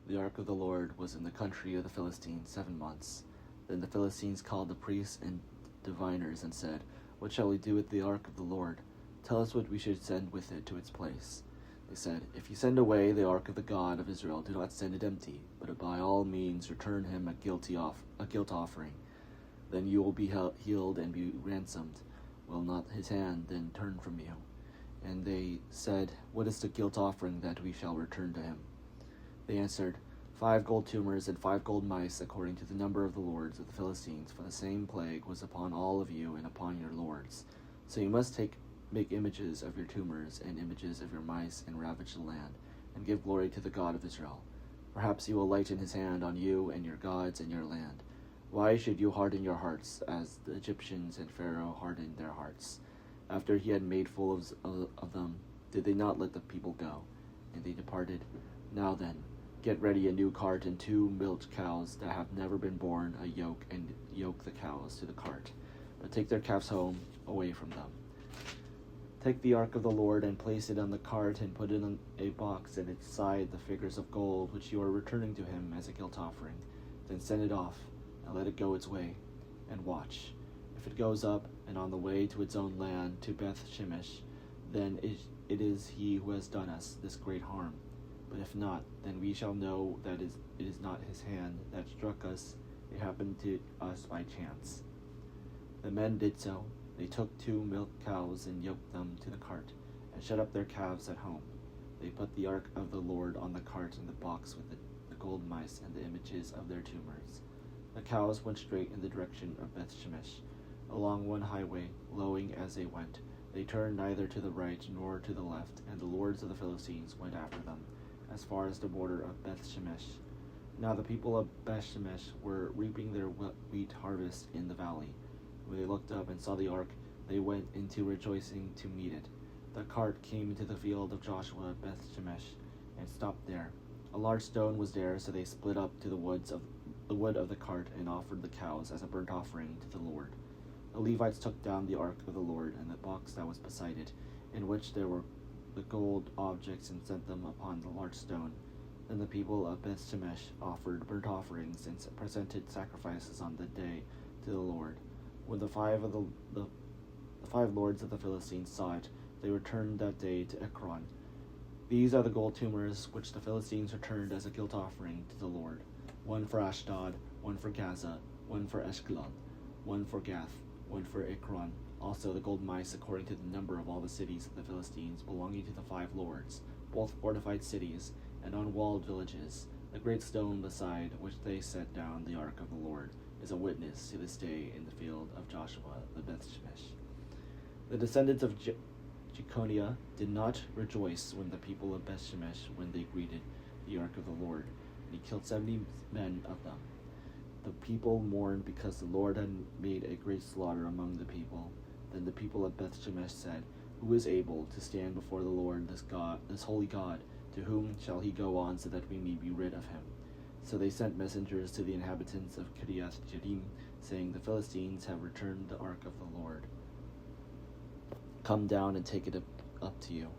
The ark of the Lord was in the country of the Philistines 7 months. Then the Philistines called the priests and diviners and said, "What shall we do with the ark of the Lord? Tell us what we should send with it to its place." They said, "If you send away the ark of the God of Israel, do not send it empty, but by all means return him a guilt offering. Then you will be healed and be ransomed. Will not his hand then turn from you?" And they said, "What is the guilt offering that we shall return to him?" They answered, 5 gold tumors and 5 gold mice, according to the number of the lords of the Philistines, for the same plague was upon all of you and upon your lords. So you must make images of your tumors and images of your mice and ravage the land, and give glory to the God of Israel. Perhaps he will lighten his hand on you and your gods and your land. Why should you harden your hearts, as the Egyptians and Pharaoh hardened their hearts? After he had made full of them, did they not let the people go? And they departed. Now then, get ready a new cart and 2 milch cows that have never been born a yoke, and yoke the cows to the cart. But take their calves home away from them. Take the ark of the Lord and place it on the cart, and put it in a box at its side the figures of gold which you are returning to him as a guilt offering. Then send it off, and let it go its way, and watch. If it goes up and on the way to its own land, to Beth Shemesh, then it is he who has done us this great harm. But if not, then we shall know that it is not his hand that struck us. It happened to us by chance. The men did so. They took 2 milk cows and yoked them to the cart, and shut up their calves at home. They put the ark of the Lord on the cart and the box with the gold mice and the images of their tumors. The cows went straight in the direction of Beth Shemesh, along one highway, lowing as they went. They turned neither to the right nor to the left, and the lords of the Philistines went after them, as far as the border of Beth Shemesh. Now the people of Beth Shemesh were reaping their wheat harvest in the valley. When they looked up and saw the ark, they went into rejoicing to meet it. The cart came into the field of Joshua at Beth Shemesh, and stopped there. A large stone was there, so they split up to the wood of the cart, and offered the cows as a burnt offering to the Lord. The Levites took down the ark of the Lord and the box that was beside it, in which there were the gold objects, and set them upon the large stone. Then the people of Beth Shemesh offered burnt offerings and presented sacrifices on the day to the Lord. When the 5 lords of the Philistines saw it, they returned that day to Ekron. These are the gold tumors which the Philistines returned as a guilt offering to the Lord: 1 for Ashdod, 1 for Gaza, 1 for Ashkelon, 1 for Gath, 1 for Ekron. Also the gold mice, according to the number of all the cities of the Philistines, belonging to the 5 lords, both fortified cities and unwalled villages. The great stone beside which they set down the ark of the Lord is a witness to this day in the field of Joshua the Beth Shemesh. The descendants of Jeconiah did not rejoice when the people of Beth Shemesh, when they greeted the ark of the Lord, and he killed 70 men of them. The people mourned because the Lord had made a great slaughter among the people. Then the people of Beth Shemesh said, "Who is able to stand before the Lord, this holy God? To whom shall he go on, so that we may be rid of him?" So they sent messengers to the inhabitants of Kiriath Jearim, saying, "The Philistines have returned the ark of the Lord. Come down and take it up to you."